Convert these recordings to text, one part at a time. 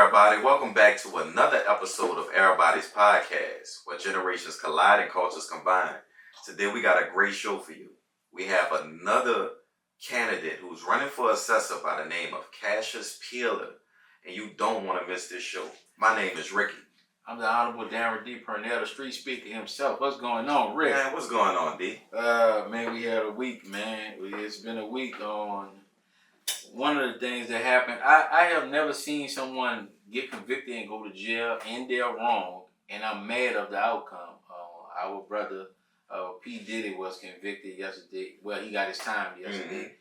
everybody? Welcome back to another episode of Erabody's podcast, where generations collide and cultures combine. Today we got a great show for you. We have another candidate who's running for assessor by the name of Casius Pealer, and you don't want to miss this show. My name is Ricky. I'm the Honorable Darren D. Purnell, the street speaker himself. What's going on, Rick? Man, what's going on, D? Man, we had a week, man. It's been a week on one of the things that happened. I have never seen someone get convicted and go to jail and they're wrong, and I'm mad of the outcome. Our brother, P. Diddy, was convicted yesterday. Well, he got his time yesterday.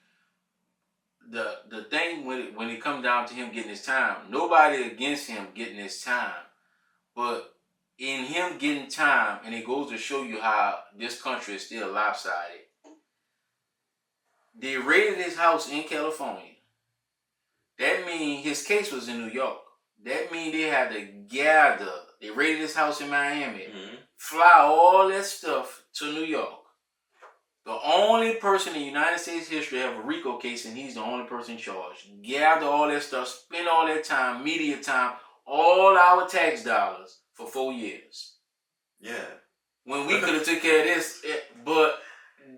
Mm-hmm. The thing when it comes down to him getting his time, nobody against him getting his time. But in him getting time, and it goes to show you how this country is still lopsided, they raided his house in California. That means his case was in New York. That means they had to gather. They raided his house in Miami, fly all that stuff to New York. The only person in United States history to have a RICO case, and he's the only person charged. Gather all that stuff, spend all that time, media time, all our tax dollars for 4 years. Yeah. When we could have took care of this, but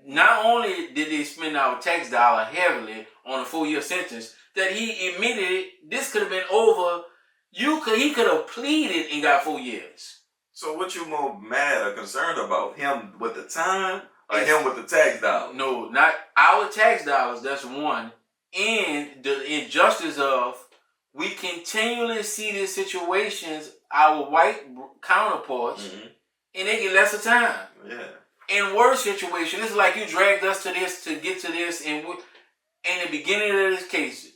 not only did they spend our tax dollar heavily on a 4-year sentence, that he admitted this could have been over. He could have pleaded and got 4 years. So what you more mad or concerned about? Him with the time or him with the tax dollars? No, not our tax dollars, that's one. And the injustice of we continually see these situations, our white counterparts, and they get less of time. Yeah. In worse situations, it's like you dragged us to this to get to this, and in the beginning of this case,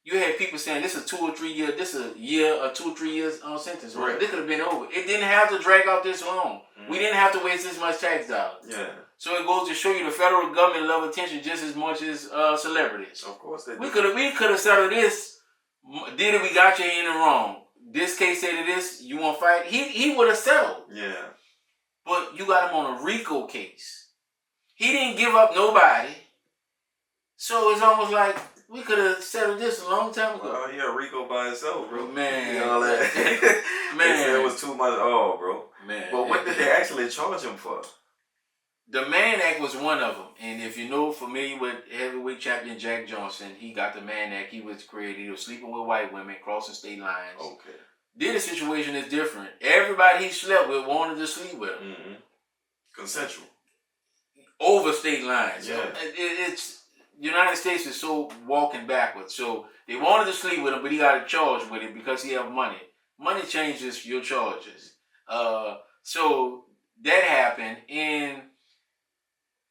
you had people saying this is 2 or 3 years, this is a year or 2 or 3 years on sentence. Right? This could have been over. It didn't have to drag out this long. We didn't have to waste this much tax dollars. Yeah. So it goes to show you the federal government love attention just as much as celebrities. Of course they do. We could have settled this. Did it? We got you in the wrong. This case said this. You want to fight? He would have settled. Yeah. But you got him on a RICO case. He didn't give up nobody. So it's almost like we could have settled this a long time ago. Oh, yeah, RICO by itself, bro. Man. All that. Man. They said it was too much. Oh, bro. Man. But what did they actually charge him for? The Mann Act was one of them. And if you know, familiar with heavyweight champion Jack Johnson, he got the Mann Act. He was created. He was sleeping with white women, crossing state lines. Okay. This situation is different. Everybody he slept with wanted to sleep with him. Consensual. Over state lines. Yeah. It's United States is so walking backwards. So they wanted to sleep with him, but he got a charge with it because he have money. Money changes your charges. So that happened, and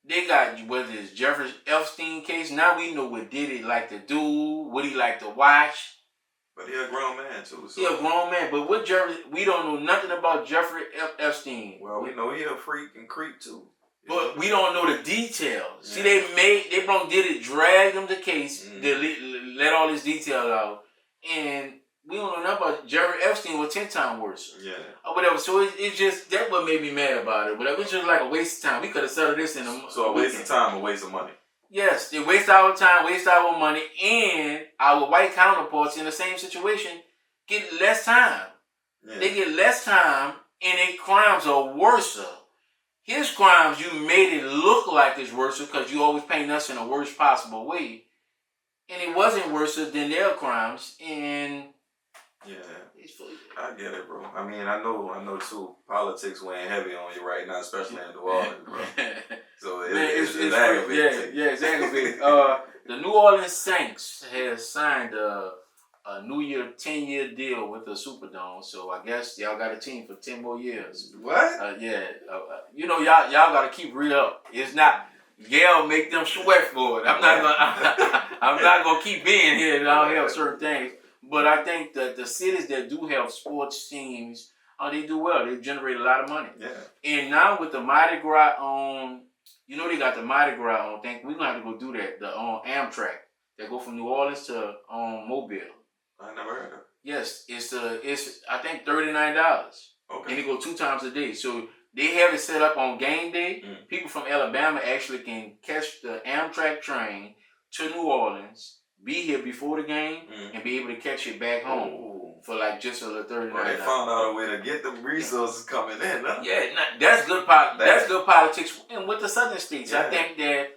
they got, whether it's Jeffrey Epstein case, now we know what Diddy like to do, what he like to watch. But he a grown man too. So. He a grown man, but we don't know nothing about Jeffrey Epstein. Well, we know he a freak and creep too. But we don't know the details. Yeah. See, they Diddy drag them the case, they let all this detail out, and we don't know nothing about Jeffrey Epstein was 10 times worse. Yeah. Or whatever. So it's just, that's what made me mad about it. But it was just like a waste of time. We could have settled this in a So a waste of time, a waste of money. Yes, they waste our time, waste our money, and our white counterparts in the same situation get less time. Yeah. They get less time, and their crimes are worse. His crimes, you made it look like it's worse because you always paint us in the worst possible way. And it wasn't worse than their crimes, and yeah, I get it, bro. I mean, I know too. Politics weighing heavy on you right now, especially in New Orleans, bro. So it's aggravating. Yeah, it's aggravating. The New Orleans Saints has signed a New Year 10-year deal with the Superdome. So I guess y'all got a team for 10 more years. What? You know, y'all got to keep real up. It's not. Yale make them sweat for it. I'm not gonna keep being here and I don't have certain things. But I think that the cities that do have sports teams, they do well. They generate a lot of money. Yeah. And now with the Mardi Gras on, you know they got the Mardi Gras on. Think we're gonna have to go do that. The Amtrak that go from New Orleans to Mobile. I never heard of it. Yes, it's I think $39. Okay. And they go 2 times a day. So they have it set up on game day. People from Alabama actually can catch the Amtrak train to New Orleans, be here before the game, and be able to catch it back home. for like just a little $39. Well, they found out a way to get them resources coming in. Huh? Yeah, that's good. That's good politics. And with the southern states, I think that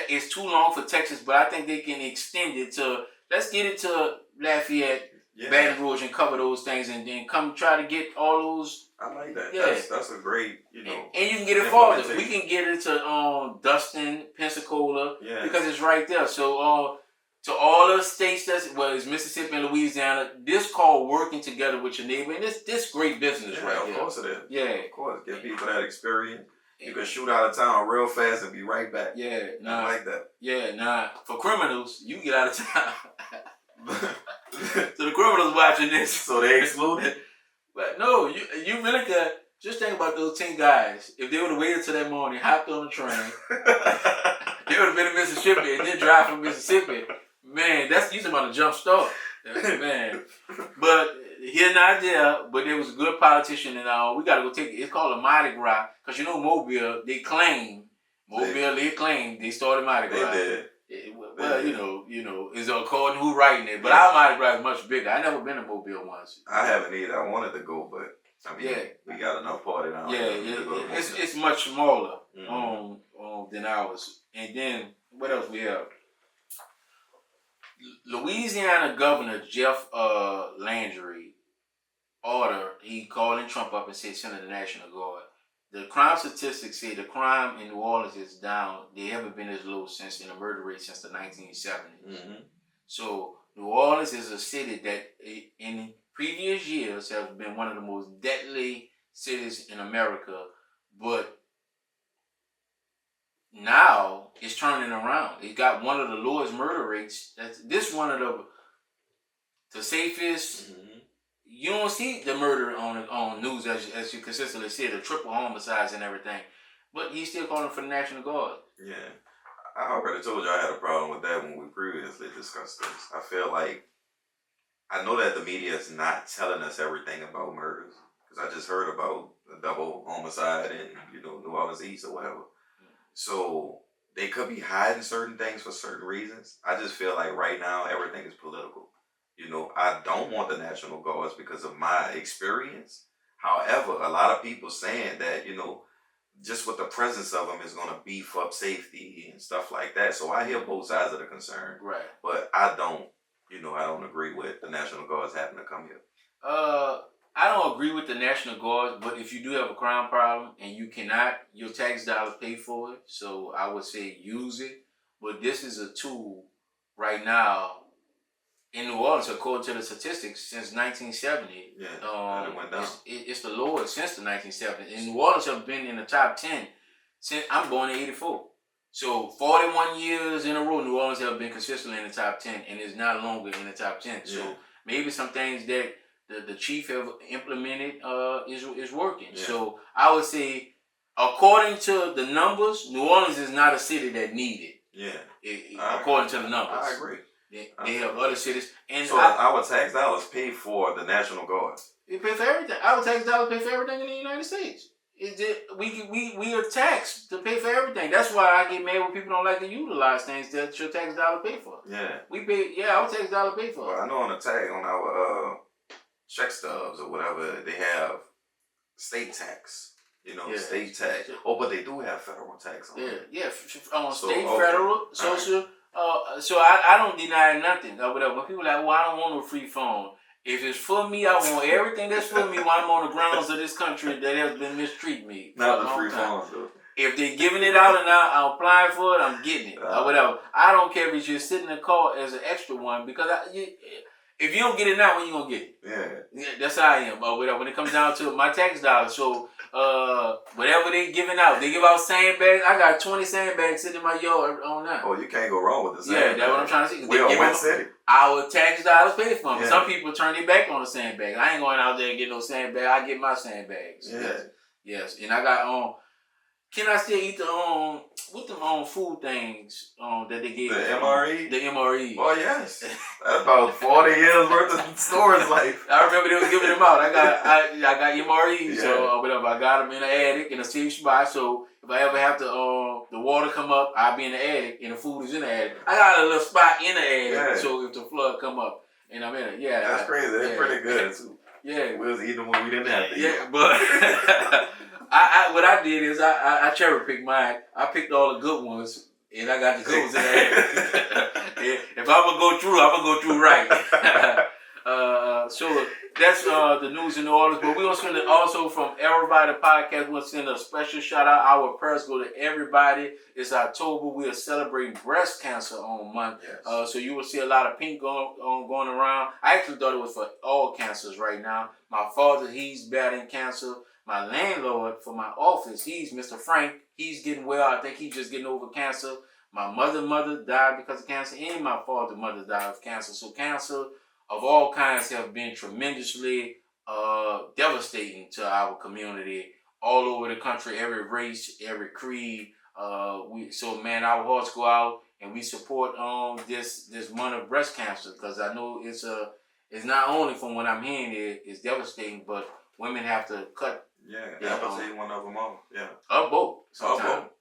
it's too long for Texas, but I think they can extend it to. Let's get it to Lafayette, Baton Rouge, and cover those things, and then come try to get all those. I like that. Yeah. That's a great, And you can get it farther. We can get it to Dustin, Pensacola, because it's right there. So to all the states it's Mississippi and Louisiana, this called working together with your neighbor, and this great business right here. here. Of course it is. Yeah. Of course. Give people that experience. You can shoot out of town real fast and be right back. Yeah. I like that. Yeah, for criminals, you get out of town. So the criminals watching this. So they excluded? But no, you really could just think about those 10 guys. If they would have waited till that morning, hopped on the train, they would have been in Mississippi and then drive from Mississippi. Man, that's usually about a jump start. Man. But here not there, but there was a good politician and we gotta go take it. It's called a Mardi Gras, because Mobile, they started Mardi Gras. They did. Well, you know, it's according to who writing it. But our Mardi Gras is much bigger. I never been to Mobile once. I haven't either. I wanted to go, but I mean, we got enough party now. Yeah, it's much smaller than ours. And then what else we have? Louisiana Governor Jeff Landry he called Trump up and said send the National Guard. The crime statistics say the crime in New Orleans is down. They haven't been as low in the murder rate since the 1970s. Mm-hmm. So New Orleans is a city that in previous years has been one of the most deadly cities in America, but now it's turning around. It got one of the lowest murder rates. This one of the safest. Mm-hmm. You don't see the murder on news as you consistently see, the triple homicides and everything. But he's still calling for the National Guard. Yeah. I already told you I had a problem with that when we previously discussed this. I feel like, I know that the media is not telling us everything about murders. Because I just heard about a double homicide in, New Orleans East or whatever. So they could be hiding certain things for certain reasons. I just feel like right now everything is political. I don't want the National Guards because of my experience. However, a lot of people saying that, just with the presence of them is going to beef up safety and stuff like that. So I hear both sides of the concern. Right. But I don't agree with the National Guards having to come here. I don't agree with the National Guard, but if you do have a crime problem and you cannot, your tax dollars pay for it. So I would say use it. But this is a tool right now in New Orleans, according to the statistics, since 1970. Yeah, it went down. It's the lowest since the 1970s. And New Orleans have been in the top 10 since I'm born in 84. So 41 years in a row, New Orleans have been consistently in the top 10 and is not longer in the top 10. So maybe some things that the chief have implemented is working. Yeah. So I would say, according to the numbers, New Orleans is not a city that need it. Yeah. According to the numbers. I agree. They have other cities. And so our tax dollars pay for the National Guard. It pay for everything. Our tax dollars pay for everything in the United States. We are taxed to pay for everything. That's why I get mad when people don't like to utilize things that your tax dollar pay for. Yeah. We pay. Yeah, our tax dollar pay for. Well, I know on the tag on our check stubs or whatever, they have state tax. State tax. Oh, but they do have federal tax on it. Yeah. State, federal, social. So I don't deny nothing. When people are like, well, I don't want no free phone. If it's for me, I want everything that's for me while I'm on the grounds of this country that has been mistreating me. Not the free phones, though. If they're giving it out and I'm applying for it, I'm getting it. Or whatever. I don't care if you're sitting in the car as an extra one, because if you don't get it now, when you going to get it? Yeah. That's how I am. When it comes down to my tax dollars. So whatever they giving out, they give out sandbags. I got 20 sandbags sitting in my yard on now. Oh, you can't go wrong with the sandbags. Yeah, that's what I'm trying to say. We're in one city. Our tax dollars pay for them. Yeah. Some people turn their back on the sandbag. I ain't going out there and get no sandbag. I get my sandbags. Yeah. Yes. And I got can I still eat the what them food things that they gave? The MRE? The MRE. Oh yes. That's about 40 years worth of storage life. I remember they was giving them out. I got MREs, so whatever. I got them in the attic in a safe spot. So if I ever have to the water come up, I'll be in the attic and the food is in the attic. I got a little spot in the attic, so if the flood come up. And I'm in it. Yeah. That's crazy. They're pretty good too. Yeah. We was eating them when we didn't have to eat. Yeah, but I what I did is I cherry picked mine. I picked all the good ones, and I got the good ones in there. If I'm gonna go through, I'm gonna go through right. So that's the news in New Orleans. But we're gonna send it also from Erabody podcast. We're gonna send a special shout out. Our prayers go to everybody. It's October. We are celebrating breast cancer on month. Yes. So you will see a lot of pink going around. I actually thought it was for all cancers right now. My father, he's battling cancer. My landlord for my office, he's Mr. Frank. He's getting well. I think he's just getting over cancer. My mother died because of cancer, and my father's mother died of cancer. So cancer of all kinds have been tremendously devastating to our community all over the country, every race, every creed. Man, our hearts go out and we support this month of breast cancer, because I know it's not only from what I'm hearing it's devastating, but women have to cut. Yeah, I'm gonna take one of them off. Yeah. Up both sometimes. Up both.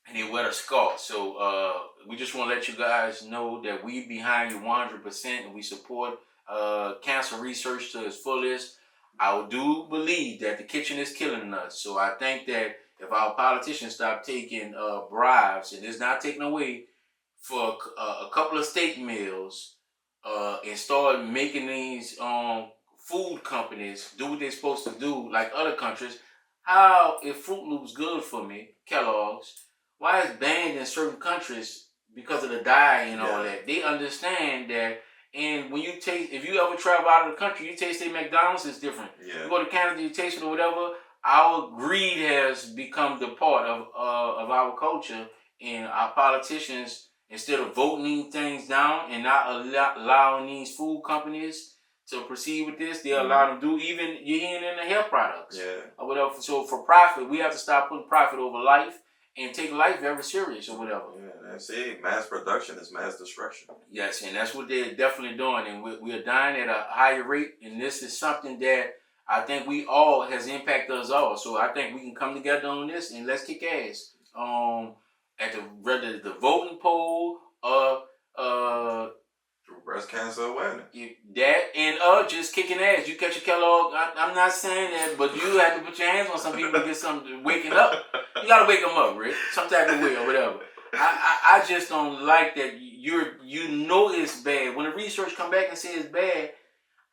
And they wear a scarf. So we just want to let you guys know that we behind you 100%, and we support cancer research to its fullest. I do believe that the kitchen is killing us. So I think that if our politicians stop taking bribes, and it's not taken away for a couple of steak meals, and start making these food companies do what they're supposed to do like other countries. How, if Fruit Loop's good for me, Kellogg's, why is banned in certain countries because of the dye and all that? They understand that. And when you taste, if you ever travel out of the country, you taste a McDonald's, it's different. Yeah. You go to Canada, you taste it or whatever. Our greed has become the part of our culture, and our politicians, instead of voting things down and not allowing these food companies to proceed with this, they allow them to do, even you're hearing in the hair products or whatever. So for profit, we have to stop putting profit over life and take life very serious or whatever. Yeah, that's it. Mass production is mass destruction. Yes, and that's what they're definitely doing, and we are dying at a higher rate, and this is something that I think we all has impacted us all. So I think we can come together on this and let's kick ass. At the voting poll, Through breast cancer awareness. That and just kicking ass. You catch a Kellogg. I'm not saying that, but you have to put your hands on some people to get something waking up. You gotta wake them up, Rick, some type of way or whatever. I just don't like that. You know it's bad. When the research come back and say it's bad,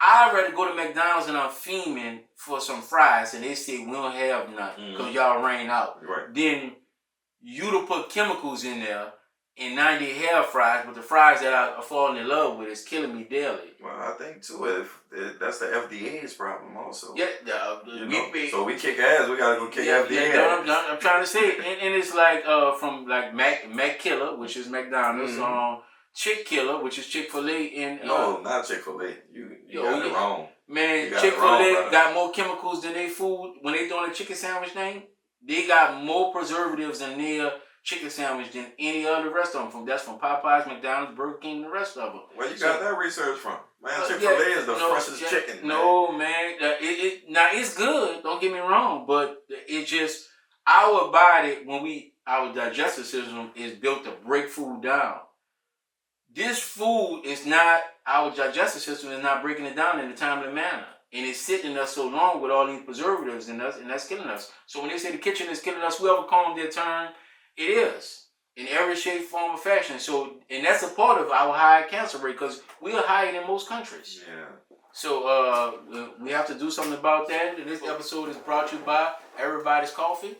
I'd rather go to McDonald's and I'm fiending for some fries and they say we don't have nothing because y'all ran out. Right. Then you to put chemicals in there and 90 have fries, but the fries that I falling in love with is killing me daily. Well, I think too, that's the FDA's problem also. Yeah, so we kick ass. We gotta go kick FDA. Yeah, I'm trying to say it, and it's like from like Mac Killer, which is McDonald's, Chick Killer, which is Chick-fil-A, and no, not Chick-fil-A. You got it wrong. Man, Chick-fil-A got more chemicals than they food. When they doing a chicken sandwich thing, they got more preservatives in their chicken sandwich than any other rest of them. That's from Popeyes, McDonald's, Burger King, and the rest of them. Where you got that research from? Man, Chick-fil-A is the freshest chicken. No, man. Now, it's good. Don't get me wrong. But it just, our body, our digestive system is built to break food down. This food is not, our digestive system is not breaking it down in a timely manner. And it's sitting in us so long with all these preservatives in us, and that's killing us. So when they say the kitchen is killing us, whoever coined their term, it is. In every shape, form, or fashion. So, and that's a part of our high cancer rate, because we are higher than most countries. Yeah. So we have to do something about that. And this episode is brought to you by Erabody's Coffee.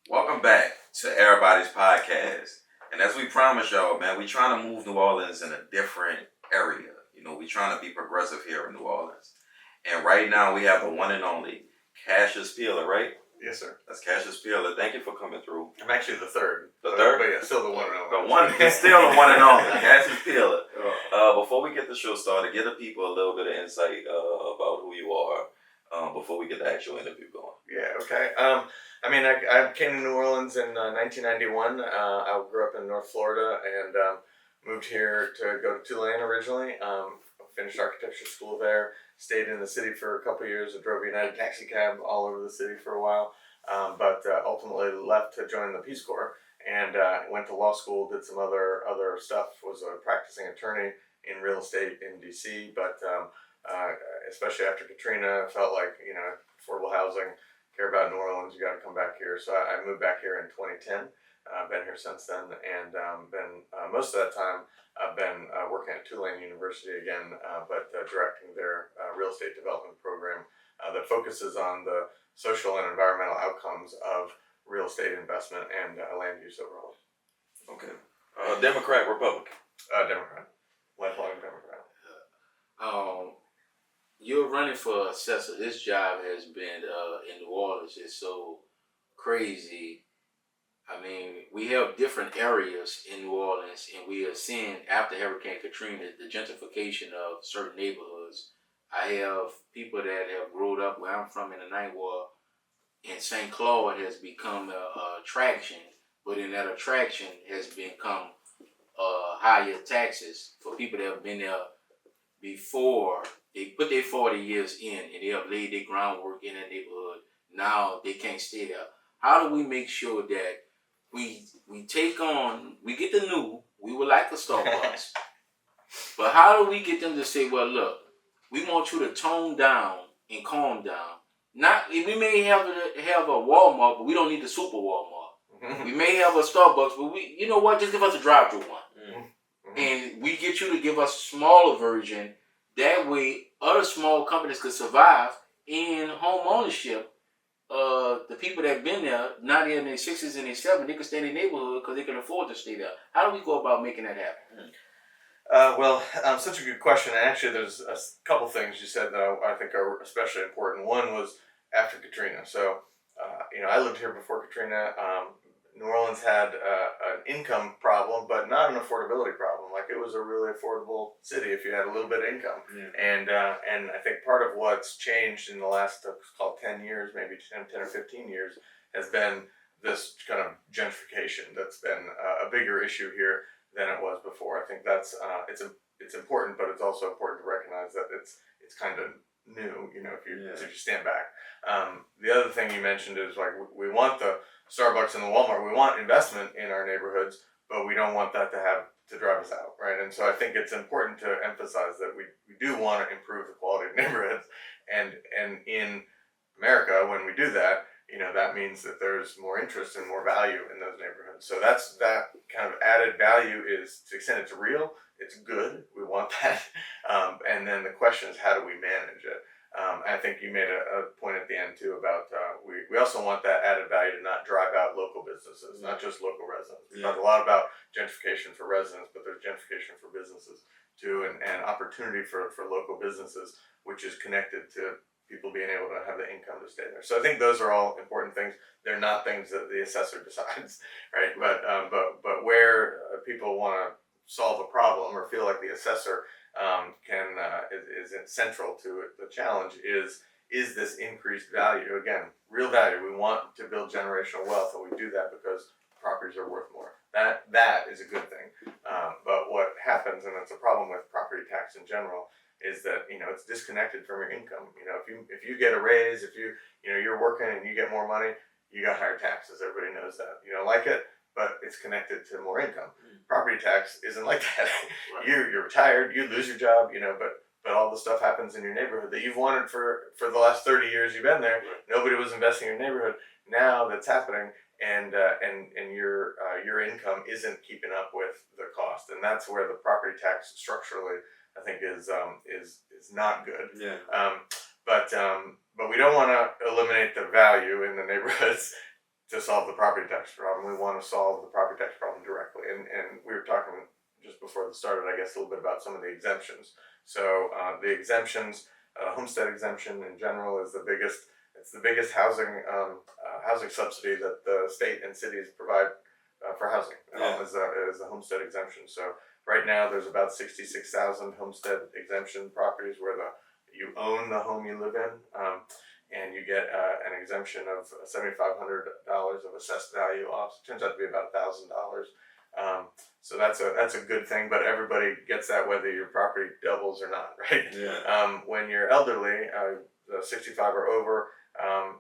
Welcome back to Erabody's podcast. And as we promised y'all, man, we trying to move New Orleans in a different area. You know, we trying to be progressive here in New Orleans. And right now we have the one and only Casius Pealer, right? Yes, sir. That's Casius Pealer. Thank you for coming through. I'm actually the third. The third? But yeah, still the one and only. The one, still the one and only. Casius Pealer. Before we get the show started, give the people a little bit of insight about who you are before we get the actual interview going. Yeah, okay. I came to New Orleans in 1991. I grew up in North Florida and moved here to go to Tulane originally. Finished architecture school there. Stayed in the city for a couple of years. I drove a United taxi cab all over the city for a while, but ultimately left to join the Peace Corps and went to law school, did some other stuff, was a practicing attorney in real estate in DC, but especially after Katrina, I felt like, affordable housing, care about New Orleans, you got to come back here. So I moved back here in 2010. Been here since then, and been most of that time I've been working at Tulane University again, but directing their real estate development program that focuses on the social and environmental outcomes of real estate investment and land use overall. Okay. Democrat, Republican? Democrat. Lifelong Democrat. You're running for assessor. This job has been in New Orleans is so crazy. I mean, we have different areas in New Orleans, and we are seeing after Hurricane Katrina the gentrification of certain neighborhoods. I have people that have grown up where I'm from in the Ninth Ward, and St. Claude has become a attraction, but in that attraction has become higher taxes for people that have been there before. They put their 40 years in, and they have laid their groundwork in that neighborhood. Now they can't stay there. How do we make sure that we take on, we get the new, we would like a Starbucks, but how do we get them to say, well, look, we want you to tone down and calm down. Not, we may have a Walmart, but we don't need the super Walmart. We may have a Starbucks, but you know what, just give us a drive-through one. And we get you to give us a smaller version. That way, other small companies could survive in home ownership. The people that have been there, not in their 60s and their 70s, they can stay in their neighborhood because they can afford to stay there. How do we go about making that happen? Such a good question. And actually, there's a couple things you said that I think are especially important. One was after Katrina. So, I lived here before Katrina. New Orleans had an income problem, but not an affordability problem. Like, it was a really affordable city if you had a little bit of income. Yeah. And I think part of what's changed in the last, called 10 years, maybe 10 or 15 years, has been this kind of gentrification that's been a bigger issue here than it was before. I think that's it's important, but it's also important to recognize that it's kind of new. If you stand back. The other thing you mentioned is, like, we want the Starbucks and the Walmart. We want investment in our neighborhoods, but we don't want that to drive us out, right? And so I think it's important to emphasize that we do want to improve the quality of neighborhoods, and in America, when we do that, that means that there's more interest and more value in those neighborhoods. So that kind of added value is, to the extent it's real, it's good. We want that. And then the question is, how do we manage it? I think you made a point at the end too about we also want that added value to not drive out local businesses, not just local residents. We talk a lot about gentrification for residents, but there's gentrification for businesses too, and opportunity for local businesses, which is connected to people being able to have the income to stay there. So I think those are all important things. They're not things that the assessor decides, right? But where people want to solve a problem or feel like the assessor is central to it, the challenge is this increased value. Again, real value. We want to build generational wealth, and we do that because properties are worth more. That is a good thing. But what happens, and it's a problem with property tax in general, is that it's disconnected from your income. If you get a raise, if you're working and you get more money, you got higher taxes. Everybody knows that. You don't like it, but it's connected to more income. Property tax isn't like that. Right. You're retired, you lose your job, but all the stuff happens in your neighborhood that you've wanted for the last 30 years you've been there. Right. Nobody was investing in your neighborhood. Now that's happening, and your income isn't keeping up with the cost, and that's where the property tax structurally, I think, is not good. Yeah. But we don't want to eliminate the value in the neighborhoods to solve the property tax problem. We want to solve the property tax problem directly. And we were talking just before this started, I guess, a little bit about some of the exemptions. So the exemptions, homestead exemption in general is the biggest housing subsidy that the state and cities provide for housing. Is the homestead exemption. So right now there's about 66,000 homestead exemption properties where you own the home you live in. And you get an exemption of $7,500 of assessed value off. It turns out to be about $1,000. So that's a good thing, but everybody gets that whether your property doubles or not, right? Yeah. When you're elderly, 65 or over,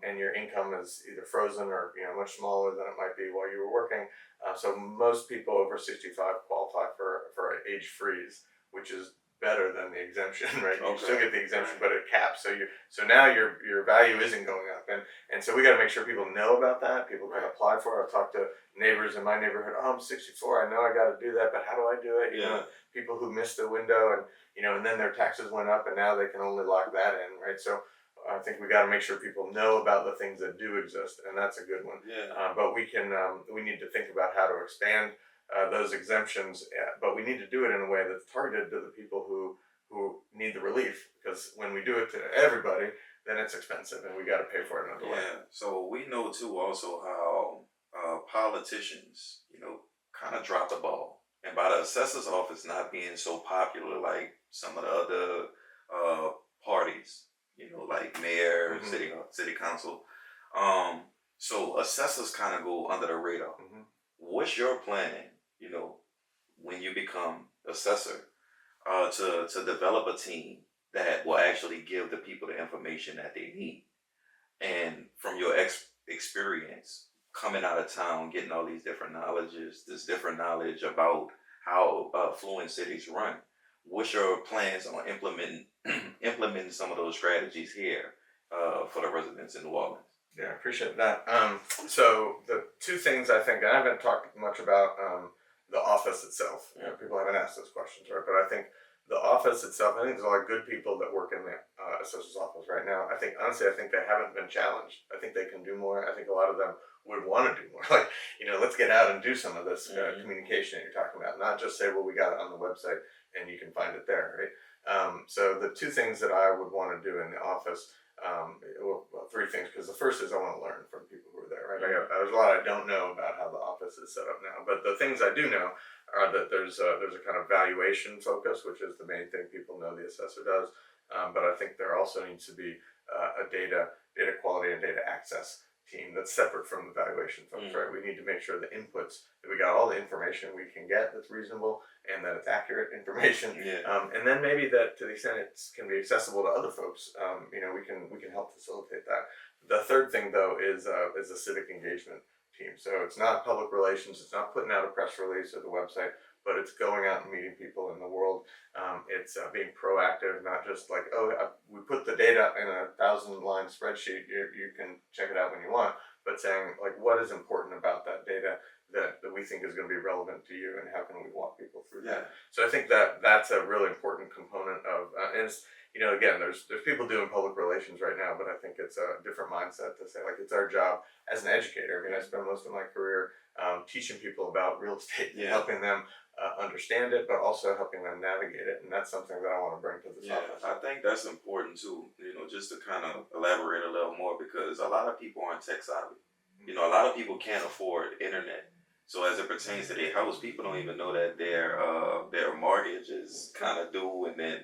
and your income is either frozen or much smaller than it might be while you were working. So most people over 65 qualify for an age freeze, which is better than the exemption, right? You still get the exemption, but it caps. So now your value isn't going up, and so we got to make sure people know about that. People can apply for it. I've talked to neighbors in my neighborhood. Oh, I'm 64. I know I got to do that, but how do I do it? People who missed the window, and then their taxes went up, and now they can only lock that in, right? So I think we got to make sure people know about the things that do exist, and that's a good one. But we need to think about how to expand those exemptions, but we need to do it in a way that's targeted to the people who need the relief, because when we do it to everybody, then it's expensive, and we got to pay for it another way. So we know too also how politicians, kind of drop the ball, and by the assessor's office not being so popular like some of the other parties, like mayor, city council. So assessors kind of go under the radar. What's your plan, when you become assessor, to develop a team that will actually give the people the information that they need? And from your experience coming out of town, getting all these different knowledge about how affluent cities run, what's your plans on implementing some of those strategies here for the residents in New Orleans? Yeah, I appreciate that. So the two things I think, and I haven't talked much about the office itself. People haven't asked those questions, right? But I think the office itself, I think there's a lot of good people that work in the assessor's office right now. I think they haven't been challenged. I think they can do more. I think a lot of them would want to do more. Like, let's get out and do some of this communication that you're talking about. Not just say, well, we got it on the website and you can find it there, right? So the two things that I would want to do in the office, three things, because the first is I want to learn from people who are there, right? There's a lot I don't know about how the office is set up now, but the things I do know are that there's a kind of valuation focus, which is the main thing people know the assessor does. But I think there also needs to be a data quality and data access team that's separate from the valuation folks, right? We need to make sure the inputs, that we got all the information we can get that's reasonable and that it's accurate information. And then maybe that to the extent it can be accessible to other folks, we can help facilitate that. The third thing though is a civic engagement team. So it's not public relations, it's not putting out a press release or the website, but it's going out and meeting people in the world. It's being proactive, not just like, we put the data in a 1,000-line spreadsheet, you can check it out when you want, but saying like, what is important about that data that we think is going to be relevant to you, and how can we walk people through that? So I think that's a really important component of, and it's, again, there's people doing public relations right now, but I think it's a different mindset to say like, it's our job as an educator. I mean, I spent most of my career teaching people about real estate and helping them understand it, but also helping them navigate it, and that's something that I want to bring to this office. I think that's important too, just to kind of elaborate a little more, because a lot of people aren't tech savvy. A lot of people can't afford internet. So as it pertains to their house, people don't even know that their mortgage is kind of due, and then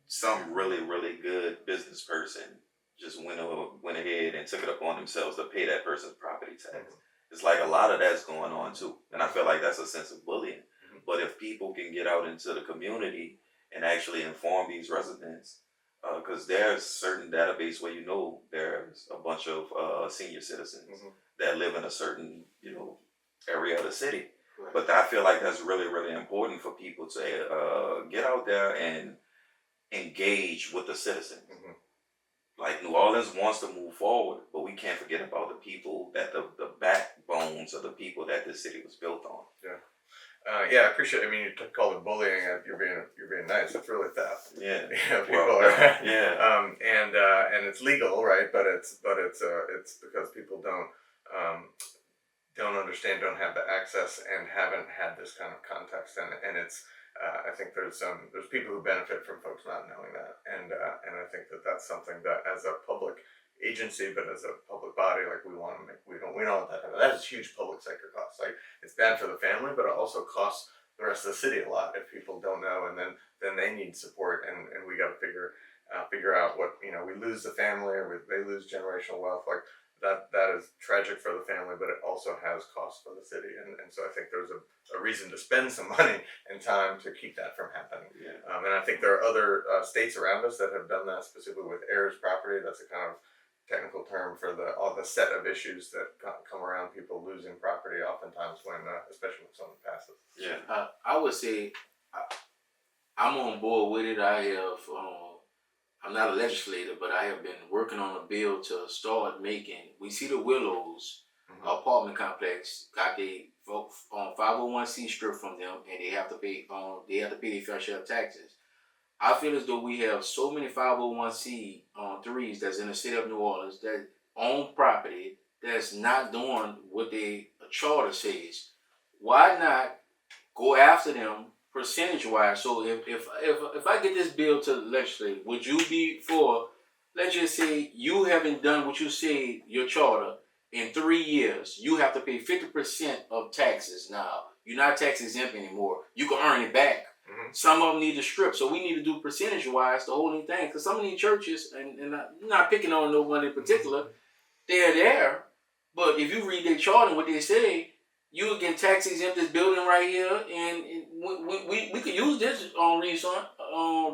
some really, really good business person just went ahead and took it upon themselves to pay that person's property tax. It's like a lot of that's going on too, and I feel like that's a sense of bullying. But if people can get out into the community and actually inform these residents, because there's certain database where there's a bunch of senior citizens that live in a certain area of the city. But I feel like that's really, really important for people to get out there and engage with the citizens. Like, New Orleans wants to move forward, but we can't forget about the people, that the backbones of the people that this city was built on. I appreciate it. I mean, you call it bullying. You're being nice. It's really theft. And it's legal, right? But it's because people don't understand, don't have the access, and haven't had this kind of context. And it's I think there's people who benefit from folks not knowing that, and I think that's something that as a public agency, but as a public body, like we don't want that to happen. That is huge public sector costs. Like, it's bad for the family, but it also costs the rest of the city a lot if people don't know, and then they need support, and we got to figure out what we lose the family, or they lose generational wealth. Like, that is tragic for the family, but it also has costs for the city, and so I think there's a reason to spend some money and time to keep that from happening. Yeah. And I think there are other states around us that have done that, specifically with heirs property. That's a kind of technical term for all the set of issues that come around people losing property, oftentimes when, especially when someone passes. Yeah. I would say I'm on board with it. I'm not a legislator, but I have been working on a bill to start making. We see the Willows apartment complex got the 501c strip from them, and they have to pay their fair share of taxes. I feel as though we have so many 501c threes that's in the city of New Orleans that own property that's not doing what the charter says. Why not go after them percentage wise? So if I get this bill to the legislature, would you be for, let's just say you haven't done what you said your charter in 3 years, you have to pay 50% of taxes now. You're not tax exempt anymore. You can earn it back. Some of them need to strip, so we need to do percentage wise the whole thing. Because some of these churches, and I'm not picking on no one in particular, they're there. But if you read their chart and what they say, you can tax exempt this building right here, and we could use this on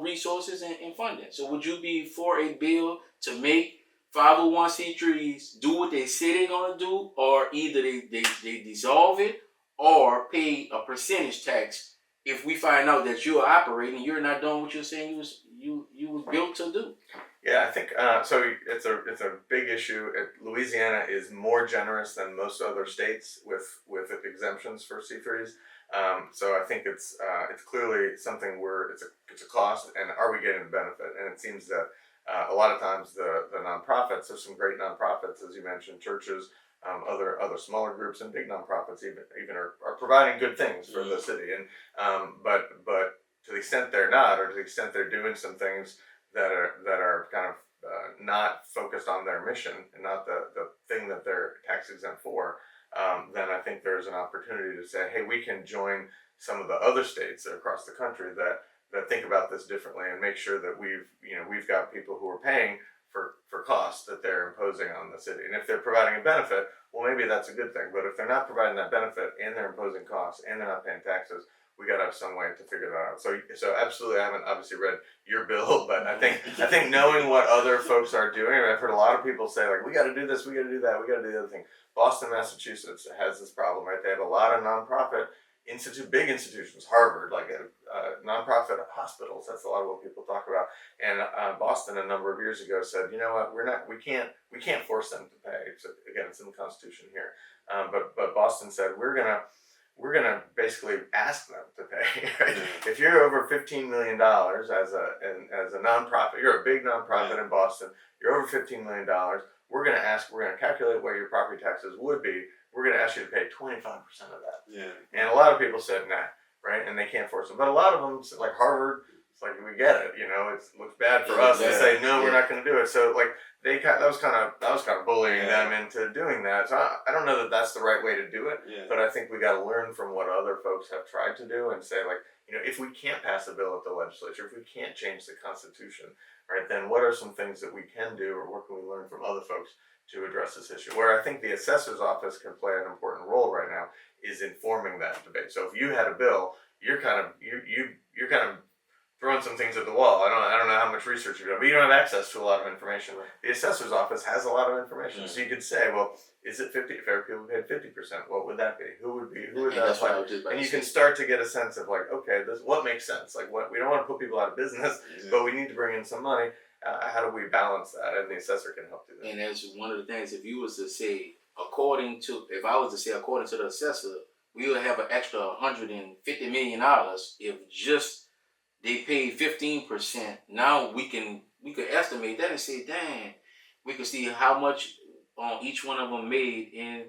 resources and funding. So would you be for a bill to make 501c3s do what they say they're gonna do, or either they dissolve it or pay a percentage tax if we find out that you are operating, you're not doing what you're saying you was built to do? Yeah, I think so. It's a big issue. Louisiana is more generous than most other states with exemptions for C3s. So I think it's clearly something where it's a cost, and are we getting the benefit? And it seems that a lot of times the nonprofits, there's some great nonprofits, as you mentioned, churches, other smaller groups, and big nonprofits even are providing good things for the city. And but to the extent they're not, or to the extent they're doing some things that are kind of not focused on their mission and not the thing that they're tax exempt for, then I think there's an opportunity to say, hey, we can join some of the other states across the country that think about this differently, and make sure that we've got people who are paying for costs that they're imposing on the city. And if they're providing a benefit, well, maybe that's a good thing. But if they're not providing that benefit, and they're imposing costs, and they're not paying taxes, we got to have some way to figure that out. So absolutely, I haven't obviously read your bill, but I think knowing what other folks are doing, I've heard a lot of people say, like, we got to do this, we got to do that, we got to do the other thing. Boston, Massachusetts has this problem, right? They have a lot of nonprofit big institutions, Harvard, like nonprofit hospitals. That's a lot of what people talk about. And Boston, a number of years ago, said, you know what, we can't force them to pay. So again, it's in the Constitution here. But Boston said, we're gonna basically ask them to pay. Right? If you're over $15 million as a nonprofit, you're a big nonprofit in Boston, you're over $15 million, we're gonna calculate what your property taxes would be. We're gonna ask you to pay 25% of that. Yeah. And a lot of people said, nah, right? And they can't force them. But a lot of them, like Harvard, it's like, we get it, it looks bad for us to say, no, we're not gonna do it. So like that was kind of bullying them into doing that. So I don't know that that's the right way to do it, but I think we got to learn from what other folks have tried to do and say, like, if we can't pass a bill at the legislature, if we can't change the Constitution, right, then what are some things that we can do, or what can we learn from other folks to address this issue? Where I think the assessor's office can play an important role right now is informing that debate. So if you had a bill, you're kind of throwing some things at the wall. I don't know how much research you've done, but you don't have access to a lot of information. Right. The assessor's office has a lot of information, so you could say, well, is it 50? If people paid 50%, what would that be? Who would that apply? And you can start to get a sense of, like, okay, what makes sense? Like, what, we don't want to put people out of business, but we need to bring in some money. How do we balance that? And the assessor can help do that. And that's one of the things. If you was to say, according to the assessor, we would have an extra $150 million if just they paid 15%. Now we could estimate that and say, dang, we can see how much on each one of them made. And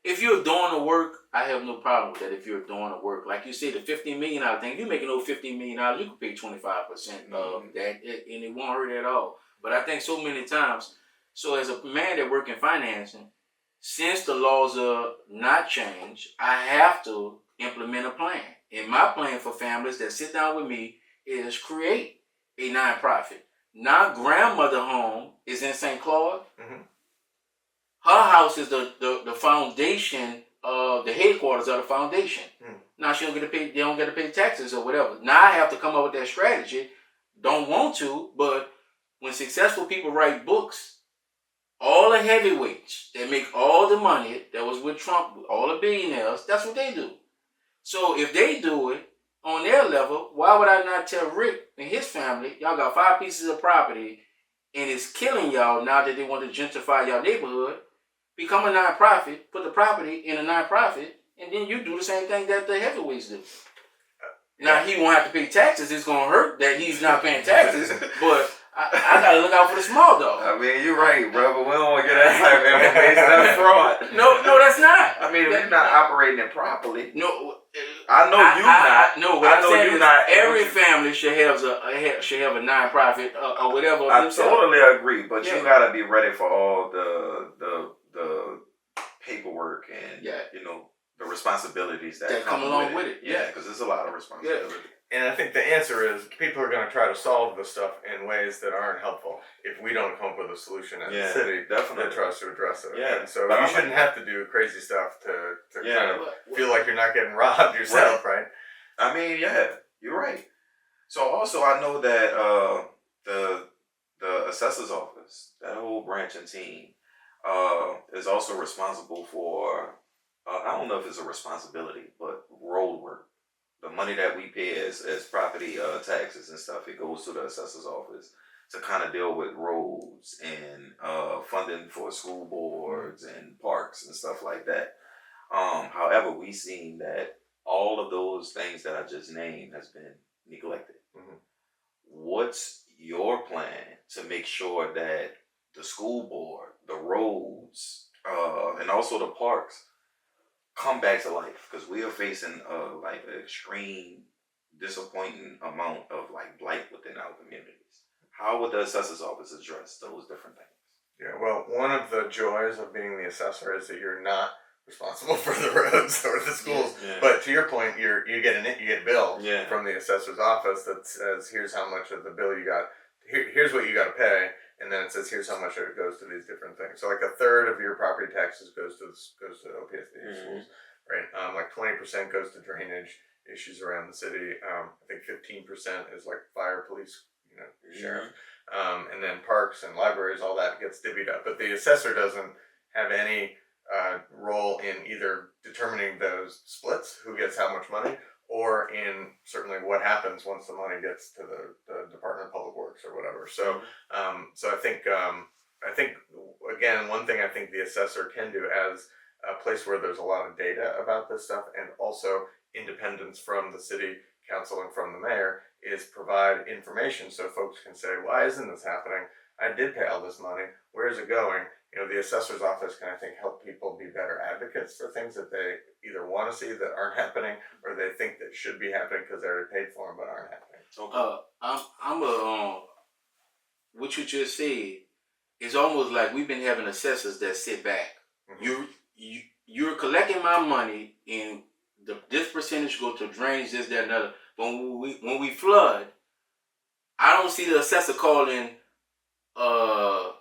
if you're doing the work, I have no problem with that. If you're doing the work, like you said, the $15 million thing, if you're making over $15 million, you can pay 25% of that, and it won't hurt at all. But I think so many times, so as a man that works in financing, since the laws are not changed, I have to implement a plan. And my plan for families that sit down with me is create a nonprofit. Now, Grandmother Home is in St. Claude. Her house is the foundation of the headquarters of the foundation. Now she don't get to pay. They don't get to pay taxes or whatever. Now I have to come up with that strategy. Don't want to, but when successful people write books, all the heavyweights that make all the money that was with Trump, all the billionaires, that's what they do. So if they do it on their level, why would I not tell Rick and his family, y'all got 5 pieces of property and it's killing y'all now that they want to gentrify y'all neighborhood? Become a nonprofit, put the property in a nonprofit, and then you do the same thing that the heavyweights do. Now he won't have to pay taxes. It's gonna hurt that he's not paying taxes, but I gotta look out for the small dog. I mean, you're right, bro, but we don't want to get that type of information. That's fraud. No, that's not. I mean, if you're not operating it properly. No, I know you're not. No, what I'm saying is not. every family should have a nonprofit or whatever. I totally agree, but you gotta be ready for all the paperwork and the responsibilities that come along with it. Yeah, because there's a lot of responsibility. And I think the answer is people are going to try to solve this stuff in ways that aren't helpful if we don't come up with a solution as a city that tries to address it. Yeah. And so you shouldn't have to do crazy stuff to kind of feel like you're not getting robbed yourself, right? I mean, yeah, you're right. So also I know that the assessor's office, that whole branch and team, is also responsible for, I don't know if it's a responsibility, but road work. The money that we pay as property taxes and stuff, it goes to the assessor's office to kind of deal with roads and funding for school boards and parks and stuff like that. However, we've seen that all of those things that I just named has been neglected. What's your plan to make sure that the school board, the roads, and also the parks come back to life? Because we are facing like an extreme, disappointing amount of like blight within our communities. How would the assessor's office address those different things? Yeah, well, one of the joys of being the assessor is that you're not responsible for the roads or the schools. Yeah. But to your point, you get a bill Yeah. from the assessor's office that says, here's how much of the bill you got. Here's what you got to pay. And then it says, here's how much it goes to these different things. So like a third of your property taxes goes to OPSD schools, right? Like 20% goes to drainage issues around the city. I think 15% is like fire, police, sheriff. And then parks and libraries, all that gets divvied up. But the assessor doesn't have any role in either determining those splits, who gets how much money, or in certainly what happens once the money gets to the Department of Public Works or whatever. So, so I think again, one thing I think the assessor can do as a place where there's a lot of data about this stuff, and also independence from the city council and from the mayor, is provide information so folks can say, why isn't this happening? I did pay all this money. Where is it going? The assessor's office can, I think, help people be better advocates for things that they either want to see that aren't happening, or they think that should be happening because they already paid for them but aren't happening. What you just said is almost like we've been having assessors that sit back. You're collecting my money, and this percentage go to drainage, this, that, and other. But when we flood, I don't see the assessor calling a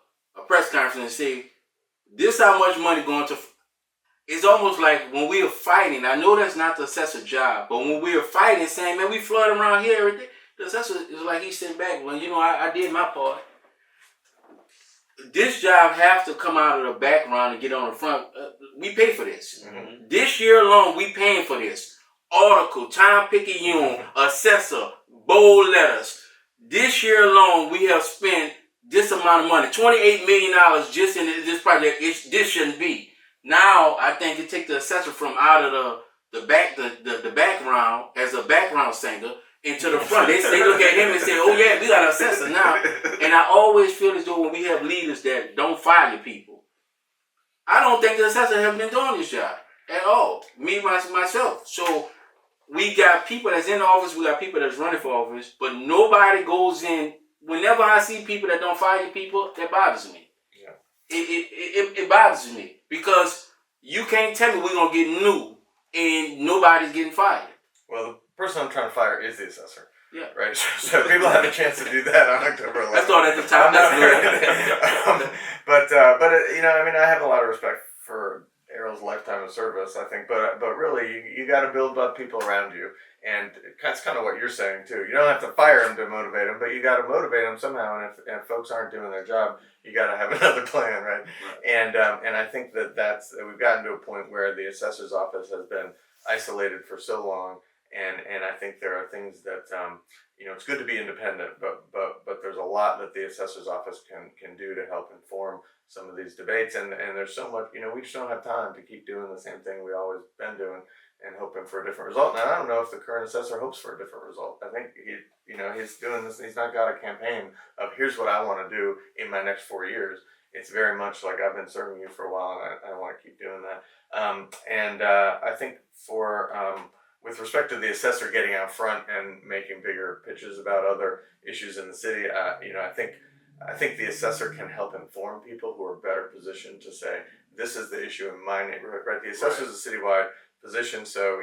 press conference and say, this how much money going to. It's almost like when we are fighting, I know that's not the assessor job, but when we are fighting, saying, man, we flood around here every day, the assessor is like, he's sitting back, well, I did my part. This job has to come out of the background and get on the front. We pay for this. This year alone, we paying for this. Article, Time-Picayune, assessor, bold letters. This year alone, we have spent this amount of money, $28 million just in this project. This shouldn't be. Now, I think it take the assessor from out of the background as a background singer into the front. They look at him and say, oh yeah, we got an assessor now. And I always feel as though when we have leaders that don't fire people, I don't think the assessor have been doing this job at all. Me, myself. So we got people that's in office, we got people that's running for office, but nobody goes in. Whenever I see people that don't fire people, that bothers me. Yeah. It bothers me because you can't tell me we're going to get new and nobody's getting fired. Well, the person I'm trying to fire is the assessor. Yeah. Right. So people have a chance to do that on October 11th. That's all at the time. That's good. I mean, I have a lot of respect for Errol's lifetime of service. I think, but really, you got to build up people around you, and that's kind of what you're saying too. You don't have to fire them to motivate them, but you got to motivate them somehow. And if folks aren't doing their job, you got to have another plan, right? And I think that's we've gotten to a point where the assessor's office has been isolated for so long, and I think there are things that it's good to be independent, but there's a lot that the assessor's office can do to help inform some of these debates, and there's so much, we just don't have time to keep doing the same thing we always been doing and hoping for a different result. Now I don't know if the current assessor hopes for a different result. I think he's doing this. He's not got a campaign of here's what I want to do in my next 4 years. It's very much like I've been serving you for a while, and I want to keep doing that. I think for with respect to the assessor getting out front and making bigger pitches about other issues in the city, I think the assessor can help inform people who are better positioned to say, this is the issue in my neighborhood, right? The assessor is a citywide position, so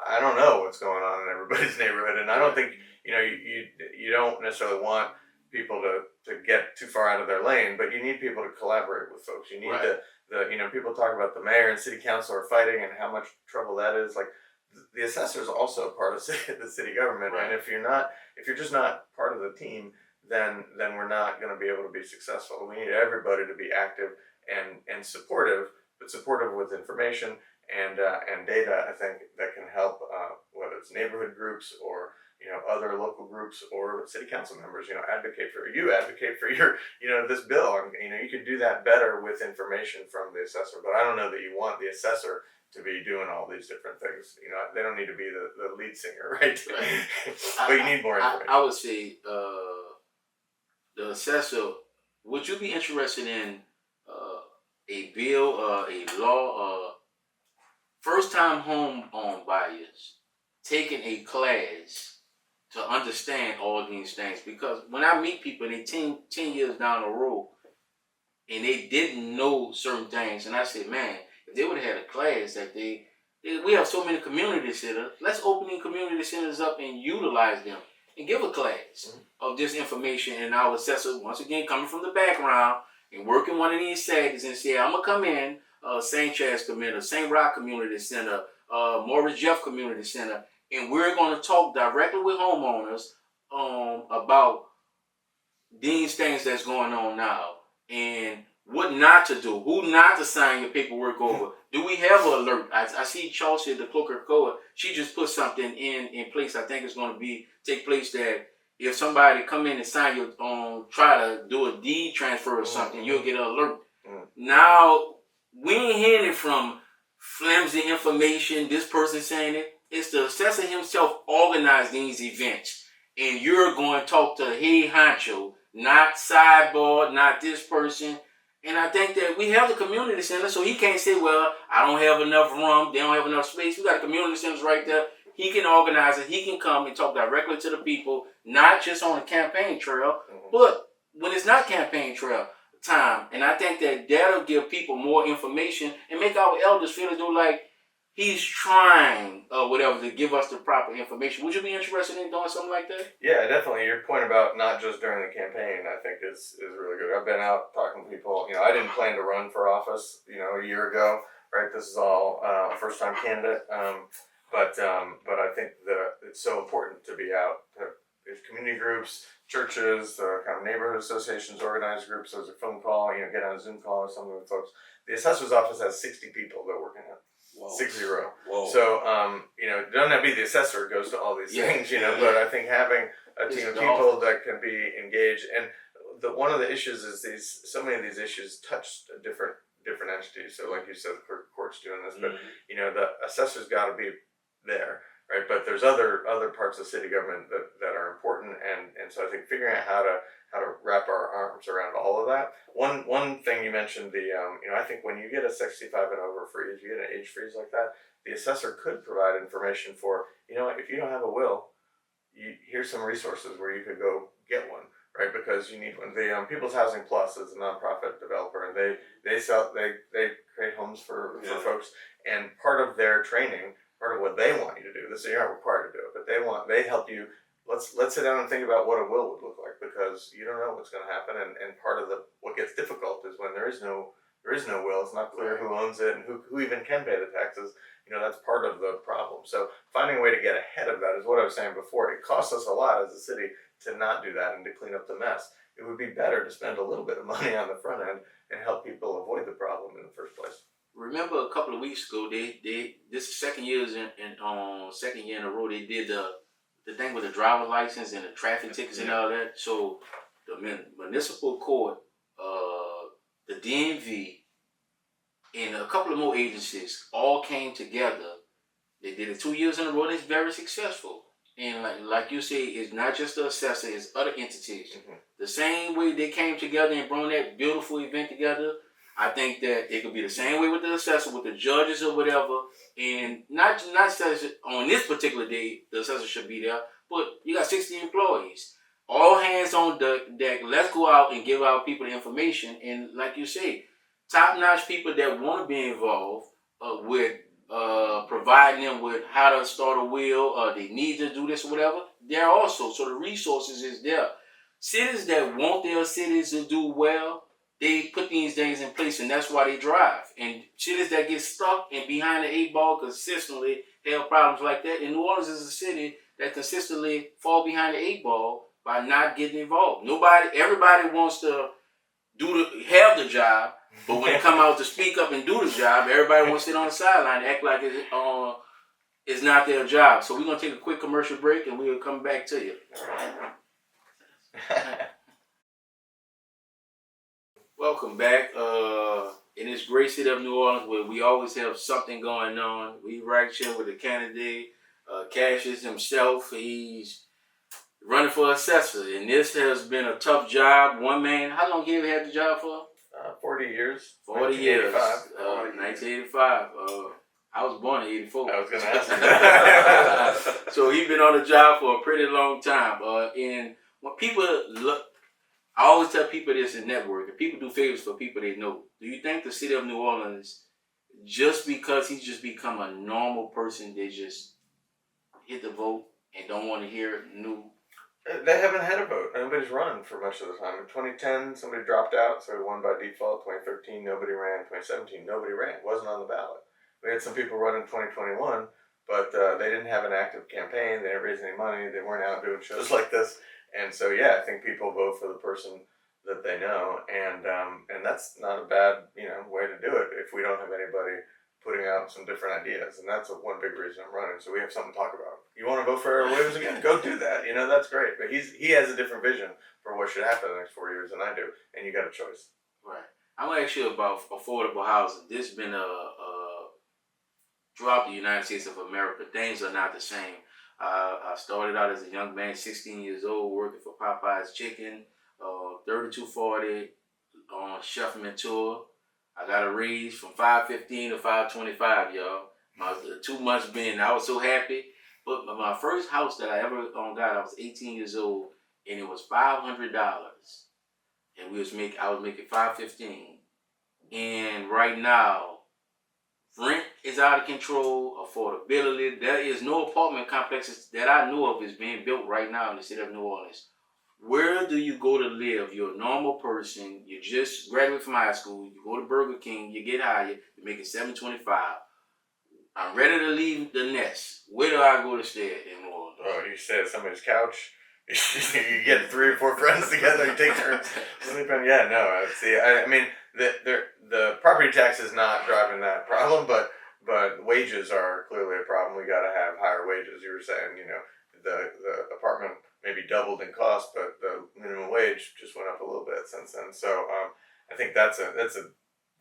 I don't know what's going on in everybody's neighborhood, and I don't think you don't necessarily want people to get too far out of their lane, but you need people to collaborate with folks. You need people talk about the mayor and city council are fighting and how much trouble that is. Like, the assessor is also part of the city government, and if you're just not part of the team, then we're not going to be able to be successful. We need everybody to be active and supportive, but supportive with information and data. I think that can help, whether it's neighborhood groups or other local groups or city council members. Advocate for your this bill. You can do that better with information from the assessor. But I don't know that you want the assessor to be doing all these different things. They don't need to be the lead singer, right? But you need more information. I would say the assessor. Would you be interested in a bill, a law, first-time home buyers taking a class to understand all these things? Because when I meet people, they 10 years down the road, and they didn't know certain things, and I said, man, if they would have had a class that we have so many community centers, let's open these community centers up and utilize them and give a class of this information. And our assessor, once again, coming from the background and working one of these settings and say, I'm going to come in, St. Chad's Community, St. Rock Community Center, Morris Jeff Community Center, and we're going to talk directly with homeowners about these things that's going on now and what not to do, who not to sign your paperwork over. Do we have an alert? I see Chelsea, the clerk of code, she just put something in place. I think it's going to take place that if somebody come in and sign your try to do a deed transfer or something, you'll get an alert. Now, we ain't hearing it from flimsy information, this person saying it. It's the assessor himself organizing these events. And you're going to talk to hey honcho, not sideboard, not this person. And I think that we have the community center, so he can't say, well, I don't have enough room, they don't have enough space. We got the community centers right there. He can organize it. He can come and talk directly to the people, not just on the campaign trail, but when it's not campaign trail time. And I think that that'll give people more information and make our elders feel as though like he's trying whatever to give us the proper information. Would you be interested in doing something like that? Yeah, definitely. Your point about not just during the campaign, I think is really good. I've been out talking to people. I didn't plan to run for office, a year ago, right? This is all a first-time candidate. But I think that it's so important to be out. There's community groups, churches, kind of neighborhood associations, organized groups. There's a phone call, get on a Zoom call or something with folks. The assessor's office has 60 people that work in it. 60. Whoa. So, it doesn't have to be the assessor who goes to all these things, but I think having a team of people that can be engaged, and one of the issues is so many of these issues touch different entities. So, like you said, the court's doing this, but the assessor's got to be there, right? But there's other parts of city government that are important, and so I think figuring out how to wrap our arms around all of that. One thing you mentioned, I think when you get a 65 and over freeze, you get an age freeze like that, the assessor could provide information for, if you don't have a will, here's some resources where you could go get one, right? Because you need one. The People's Housing Plus is a nonprofit developer, and they create homes for folks, and part of their training, part of what they want you to do, this you're not required to do it, but they help you. Let's sit down and think about what a will would look like, because you don't know what's going to happen, and part of what gets difficult is when there is no will. It's not clear who owns it and who even can pay the taxes. That's part of the problem. So finding a way to get ahead of that is what I was saying before. It costs us a lot as a city to not do that and to clean up the mess. It would be better to spend a little bit of money on the front end and help people avoid the problem in the first place. Remember a couple of weeks ago, this is second year in a row they did the thing with the driver's license and the traffic tickets and all that. So the municipal court, the DMV, and a couple of more agencies all came together. They did it 2 years in a row, and it's very successful. And like you say, it's not just the assessor, it's other entities. Mm-hmm. The same way they came together and brought that beautiful event together, I think that it could be the same way with the assessor, with the judges or whatever. And not on this particular day, the assessor should be there, but you got 60 employees. All hands on deck. Let's go out and give our people the information. And like you say, top-notch people that want to be involved with providing them with how to start a will, they need to do this or whatever, they're also. So the resources is there. Cities that want their cities to do well, they put these things in place, and that's why they drive. And cities that get stuck and behind the 8 ball consistently have problems like that. And New Orleans is a city that consistently fall behind the 8 ball by not getting involved. Everybody wants to have the job, but when it come out to speak up and do the job, everybody wants to sit on the sideline and act like it's not their job. So we're going to take a quick commercial break, and we'll come back to you. Welcome back in this great city of New Orleans, where we always have something going on. We right here with the candidate, Casius himself. He's running for assessor, and this has been a tough job. One man, how long have you had the job for? 40 years. 40 years. 1985. I was born in 84. I was going to ask you. So he's been on the job for a pretty long time. And when people look, I always tell people this in networking. People do favors for people they know. Do you think the city of New Orleans, just because he's just become a normal person, they just hit the vote and don't want to hear new? They haven't had a vote. Nobody's run for much of the time. In 2010, somebody dropped out, so he won by default. 2013, nobody ran. 2017, nobody ran. It wasn't on the ballot. We had some people run in 2021, but they didn't have an active campaign. They didn't raise any money. They weren't out doing shows like this. And so, I think people vote for the person that they know, and that's not a bad way to do it if we don't have anybody putting out some different ideas. And that's one big reason I'm running. So we have something to talk about. You want to vote for Errol Williams again? Go do that. That's great. But he has a different vision for what should happen in the next 4 years than I do, and you got a choice. Right. I'm gonna ask you about affordable housing. This has been throughout the United States of America. Things are not the same. I started out as a young man, 16 years old, working for Popeye's Chicken, 3240 on Chef Mentor. I got a raise from $5.15 to $5.25, y'all. My 2 months being, I was so happy. But my first house that I ever got, I was 18 years old, and it was $500, and I was making $5.15. And right now, rent is out of control, affordability. There is no apartment complexes that I know of is being built right now in the city of New Orleans. Where do you go to live? You're a normal person. You just graduated from high school. You go to Burger King. You get hired. You're making $7.25. I'm ready to leave the nest. Where do I go to stay in New Orleans? Oh, you stay at somebody's couch. You get 3 or 4 friends together. You take turns sleeping. Yeah, no. See, I mean, the property tax is not driving that problem, but wages are clearly a problem. We got to have higher wages. You were saying, the apartment maybe doubled in cost, but the minimum wage just went up a little bit since then. So I think that's the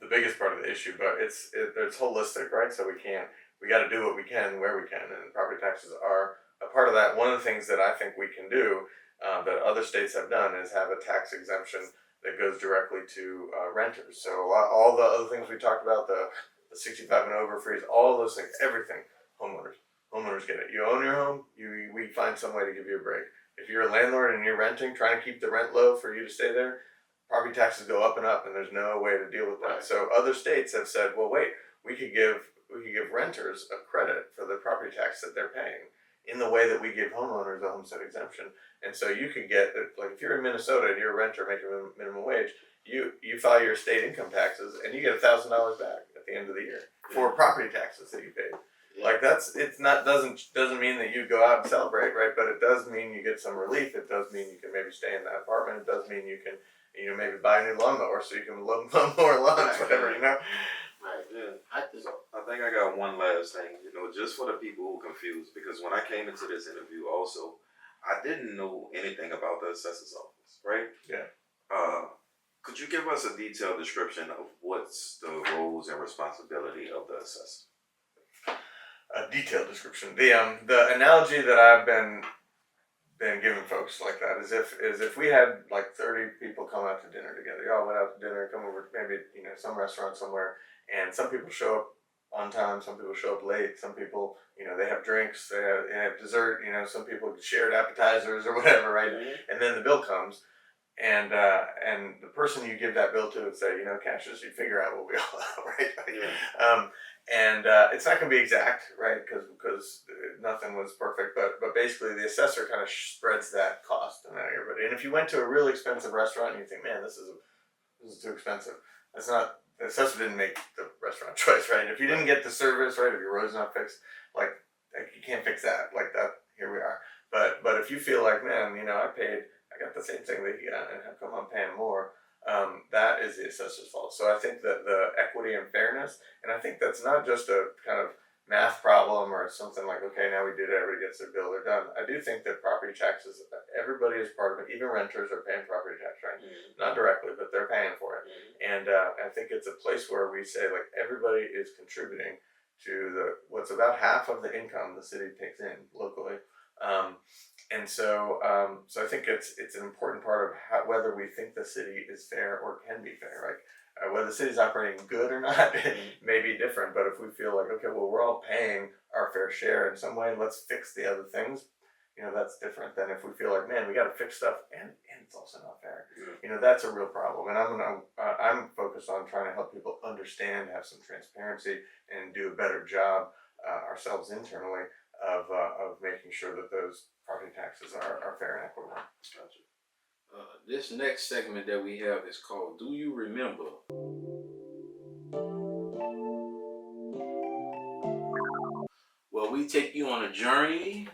biggest part of the issue. But it's holistic, right? So we got to do what we can where we can, and property taxes are a part of that. One of the things that I think we can do that other states have done is have a tax exemption that goes directly to renters. So all the other things we talked about, the 65 and over freeze, all those things, everything, homeowners get it. You own your home, we find some way to give you a break. If you're a landlord and you're renting, trying to keep the rent low for you to stay there, property taxes go up, and there's no way to deal with that. Right. So other states have said, well, wait, we could give renters a credit for the property tax that they're paying in the way that we give homeowners a homestead exemption. And so you could get, like, if you're in Minnesota and you're a renter making minimum wage, you file your state income taxes and you get $1,000 back at the end of the year for property taxes that you paid. Yeah. Like doesn't mean that you go out and celebrate, right? But it does mean you get some relief. It does mean you can maybe stay in that apartment. It does mean you can, maybe buy a new lawnmower so you can mow more lawns, whatever, Right. Yeah. I think I got one last thing, just for the people who are confused, because when I came into this interview also, I didn't know anything about the assessor's office, right? Yeah. Could you give us a detailed description of what's the roles and responsibility of the assessor? A detailed description. The analogy that I've been giving folks like that is if we had like 30 people come out to dinner together. You all went out to dinner, come over maybe some restaurant somewhere, and some people show up on time, some people show up late, some people they have drinks, they have dessert, some people shared appetizers or whatever, right? Mm-hmm. And then the bill comes. And the person you give that bill to would say, Cassius, you figure out what we all owe, right? Yeah. It's not going to be exact, right? Because nothing was perfect, but basically the assessor kind of spreads that cost on everybody. And if you went to a really expensive restaurant and you think, man, this is too expensive, the assessor didn't make the restaurant choice, right? If you didn't get the service, right, if your road's not fixed, like you can't fix that, like that. Here we are. But if you feel like, man, I got the same thing that you got, and how come I'm paying more? That is the assessor's fault. So I think that the equity and fairness, and I think that's not just a kind of math problem or something like, okay, now we did it, everybody gets their bill, they're done. I do think that property taxes, everybody is part of it. Even renters are paying property tax, right? Mm-hmm. Not directly, but they're paying for it. Mm-hmm. And I think it's a place where we say, like, everybody is contributing to what's about half of the income the city takes in locally. And so I think it's an important part of whether we think the city is fair or can be fair. Like whether the city's operating good or not may be different. But if we feel like, okay, well, we're all paying our fair share in some way, and let's fix the other things, that's different than if we feel like, man, we got to fix stuff and it's also not fair. Yeah. That's a real problem. And I'm focused on trying to help people understand, have some transparency, and do a better job ourselves internally of making sure that those property taxes are fair and equitable. Gotcha. This next segment that we have is called Do You Remember? Well, we take you on a journey.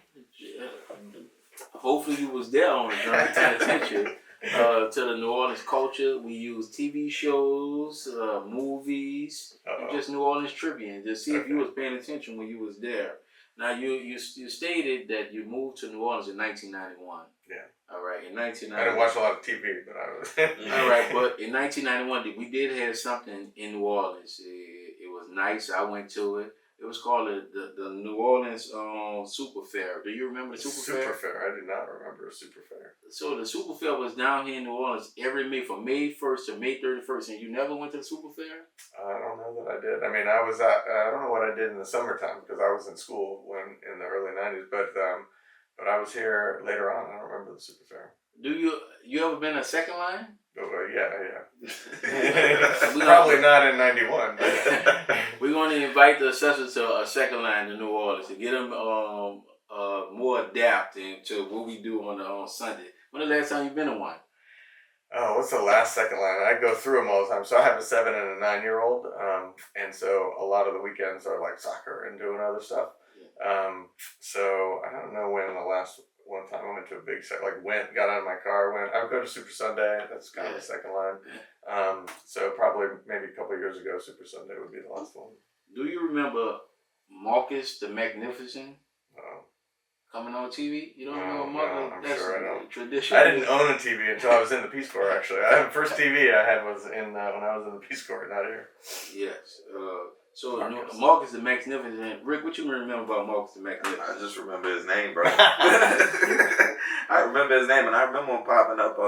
Hopefully you was there on the journey, paying attention to the New Orleans culture. We use TV shows, movies, and just New Orleans trivia, to see if you was paying attention when you was there. Now, you stated that you moved to New Orleans in 1991. Yeah. All right, in 1991. I didn't watch a lot of TV, but I was. All right, but in 1991, we did have something in New Orleans. It was nice. I went to it. It was called the New Orleans Super Fair. Do you remember the Super Fair? Super Fair. I do not remember a Super Fair. So the Super Fair was down here in New Orleans every May, from May 1st to May 31st, and you never went to the Super Fair? I don't know that I did. I mean, I don't know what I did in the summertime because I was in school in the early 90s, but I was here later on. I don't remember the Super Fair. Do you ever been a second line? Oh, yeah. Probably not in 91. But We're going to invite the assessor to a second line to New Orleans to get them more adapted to what we do on Sunday. When the last time you've been to one? Oh, what's the last second line? I go through them all the time. So I have a 7 and a 9-year-old, and so a lot of the weekends are like soccer and doing other stuff. So I don't know when the last one time I went to a big set, got out of my car, I would go to Super Sunday. That's kind of the second line. So probably maybe a couple of years ago, Super Sunday would be the last one. Do you remember Marcus the Magnificent? No. Coming on TV? You don't No, know Marcus? I'm That's sure I don't. tradition. I didn't own a TV until I was in the Peace Corps, actually. The first TV I had was when I was in the Peace Corps, not here. Yes. So Marcus the Magnificent. Rick, what you remember about Marcus the Magnificent? I just remember his name, bro. I remember his name, and I remember him popping up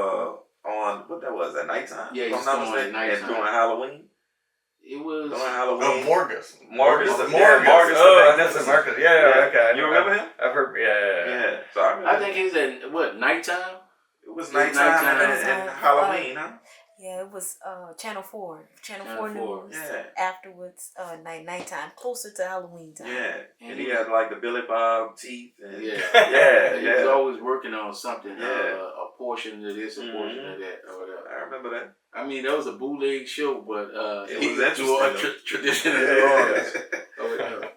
on what that was at nighttime. Yeah, he's on at nighttime. And during Halloween. It was during Halloween. Oh, Morgus. Morgus. That's Marcus. Yeah, okay. You remember him? I've heard. Yeah. So I think he's at nighttime. It was nighttime and Halloween, huh? Yeah, it was Channel 4. Channel Channel 4 4, News. Yeah. Afterwards, nighttime, closer to Halloween time. Yeah, And and he he had like the Billy Bob teeth. And Yeah. yeah, And he was yeah. always working on something. Yeah. A portion of this, a portion of that, or whatever. I remember that. I mean, that was a bootleg show, but It he was was doing a interesting. tradition of Yeah. New Orleans. or whatever.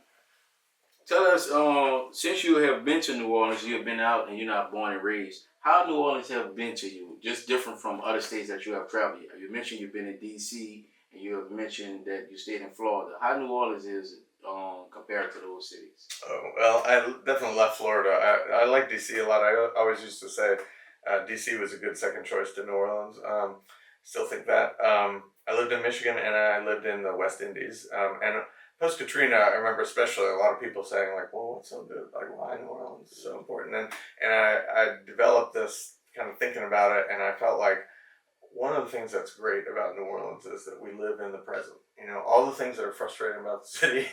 Tell us, since you have been to New Orleans, you have been out and you're not born and raised. How New Orleans have been to you? Just different from other states that you have traveled. You mentioned you've been in D.C. and you have mentioned that you stayed in Florida. How New Orleans is compared to those cities? Oh, well, I definitely left Florida. I like DC a lot. I always used to say DC was a good second choice to New Orleans. Still think that. I lived in Michigan and I lived in the West Indies. And post Katrina, I remember especially a lot of people saying like, "Well, what's so good? Like, why New Orleans is so important?" And I developed this kind of thinking about it, and I felt like one of the things that's great about New Orleans is that we live in the present. You know, all the things that are frustrating about the city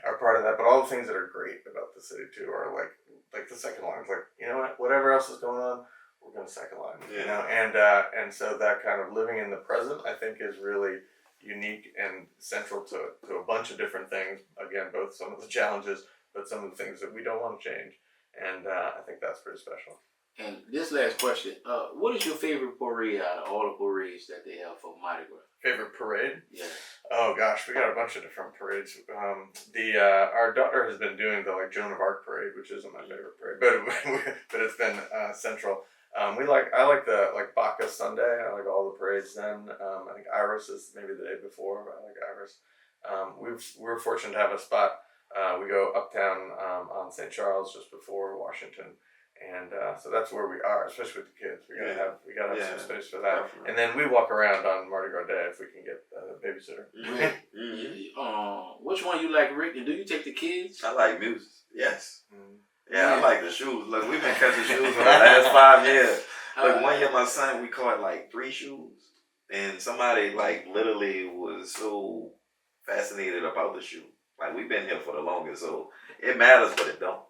are part of that, but all the things that are great about the city too are like the second line. It's like, you know what, whatever else is going on, we're gonna second line. Yeah. You know, and so that kind of living in the present, I think, is really unique and central to a bunch of different things. Again, both some of the challenges, but some of the things that we don't want to change. And I think that's pretty special. And this last question, what is your favorite parade out of all the parades that they have for Mardi Gras? Favorite parade? Yeah. Oh gosh, we got a bunch of different parades. Our daughter has been doing the like Joan of Arc parade, which isn't my favorite parade, but it's been central. I like the like Bacchus Sunday. I like all the parades then. I think Iris is maybe the day before, but I like Iris. We're fortunate to have a spot. We go uptown on St. Charles just before Washington. And so that's where we are, especially with the kids. We gotta have some space for that. Definitely. And then we walk around on Mardi Gras Day if we can get a babysitter. Which one you like, Rick? And do you take the kids? I like music. Yes. Mm. Yeah, I like the shoes. Look, we've been catching shoes for the last 5 years. Like 1 year, my son, we caught like 3 shoes, and somebody like literally was so fascinated about the shoe. Like we've been here for the longest, so it matters, but it don't.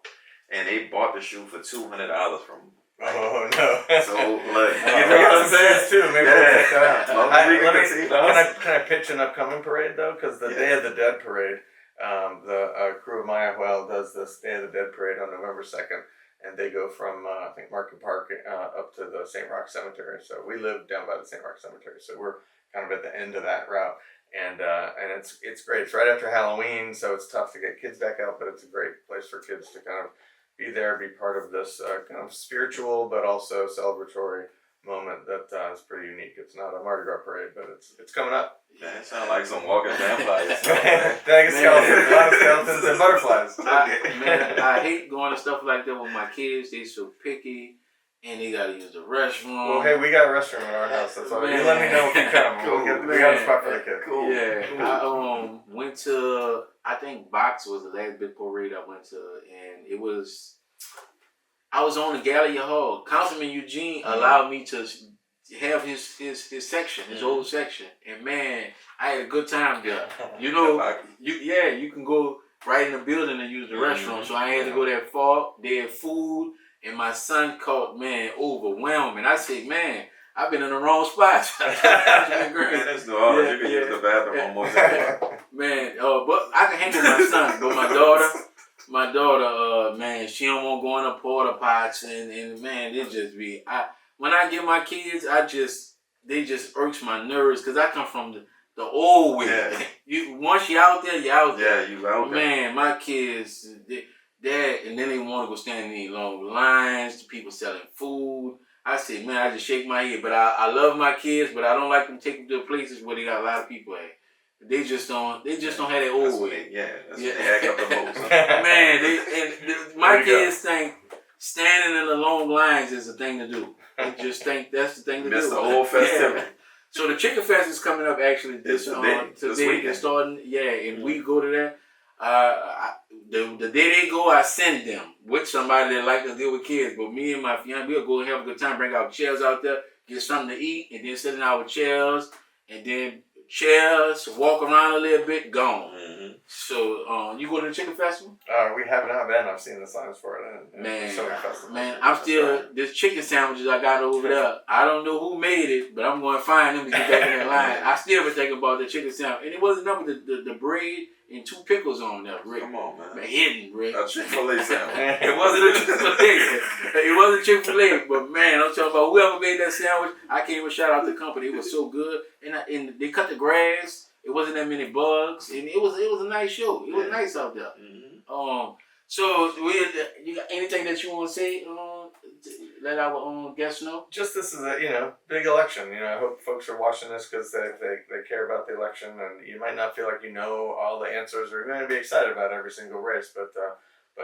And they bought the shoe for $200 from him. Oh no! So look, you we know what got I'm some saying? too. Maybe we'll check that out. Long as we can continue to Can I pitch an upcoming parade though? Because the Day of the Dead parade, the crew of Maya Well does this Day of the Dead parade on November 2nd, and they go from I think Market Park up to the St. Roch Cemetery. So we live down by the St. Roch Cemetery, so we're kind of at the end of that route. And it's great. It's right after Halloween, so it's tough to get kids back out, but it's a great place for kids to kind of be there, be part of this kind of spiritual but also celebratory moment that is pretty unique. It's not a Mardi Gras parade, but it's coming up. Man, it sounds like some walking vampires. Skeletons, a lot of skeletons and butterflies. I hate going to stuff like that with my kids. They so picky, and they gotta use the restroom. Well, hey, we got a restroom at our house. That's why you let me know if you come. Cool. We got a spot for the kids. Cool. Yeah, Cool. I went to, I think Box was the last big parade I went to, and it was, I was on the Gallery Hall. Councilman Eugene allowed me to have his section, his old section, and man, I had a good time there. You know, you can go right in the building and use the restroom, so I ain't had to go that far. They had food, and my son caught, man, overwhelmed, and I said, man, I've been in the wrong spot. Man, that's New Orleans. You can use the bathroom almost anywhere. Man, but I can handle my son. But my daughter, man, she don't want to go in the porta pots, and man, it just be. When I get my kids, they just irks my nerves because I come from the old way. Yeah. Once you out there, you out there. Yeah, you out there. Man, my kids, and then they want to go stand in these long lines. The people selling food. I say, man, I just shake my head. But I love my kids, but I don't like them taking them to places where they got a lot of people at. They just don't have that old way. That's when they act up the most. Man, my kids think standing in the long lines is the thing to do. They just think that's the thing to do. That's the whole festivity. Yeah. So the Chicken Fest is coming up actually today. It's starting, and we go to that. The day they go, I send them with somebody that like to deal with kids. But me and my fiance, we'll go and have a good time, bring our chairs out there, get something to eat, and then sit in our chairs, and then chairs, walk around a little bit, gone. Mm-hmm. So, you go to the chicken festival? We have not been. I've seen the signs for it. And Man, so many festivals. I'm That's still, right. this chicken sandwiches I got over there, I don't know who made it, but I'm going to find them to get back in that line. I still been thinking about the chicken sandwich. And it wasn't nothing but the bread and 2 pickles on there, Rick. Come on, man. Hidden, Rick. A Chick-fil-A sandwich. It wasn't a Chick-fil-A. It wasn't Chick-fil-A, but man, I'm talking about whoever made that sandwich. I can't even shout out the company. It was so good, and they cut the grass. It wasn't that many bugs, and it was a nice show. It was nice out there. Mm-hmm. So you got anything that you want to say? Let our guests know. Just this is a big election. I hope folks are watching this because they care about the election, and you might not feel like you know all the answers, or you're going to be excited about every single race, but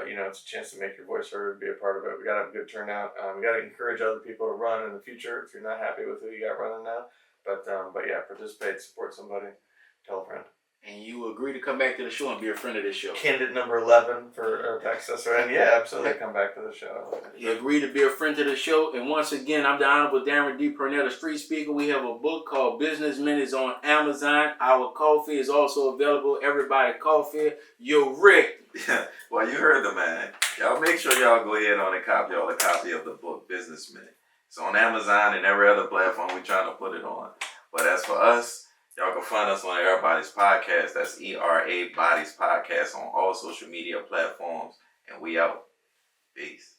it's a chance to make your voice heard, be a part of it. We got to have a good turnout. We got to encourage other people to run in the future if you're not happy with who you got running now. But yeah, participate, support somebody, tell a friend. And you agree to come back to the show and be a friend of this show. Candidate number 11 for Assessor, and yeah, absolutely, come back to the show. You agree to be a friend to the show. And once again, I'm the Honorable Darren D. Purnell, the street speaker. We have a book called Businessmen. It's on Amazon. Our coffee is also available. Everybody coffee. Yo, Rick. Well, you heard the man. Y'all make sure y'all go ahead on and copy a copy of the book, Businessmen. It's on Amazon and every other platform we're trying to put it on. But as for us, y'all can find us on Erabody's podcast. That's Erabody's podcast on all social media platforms. And we out. Peace.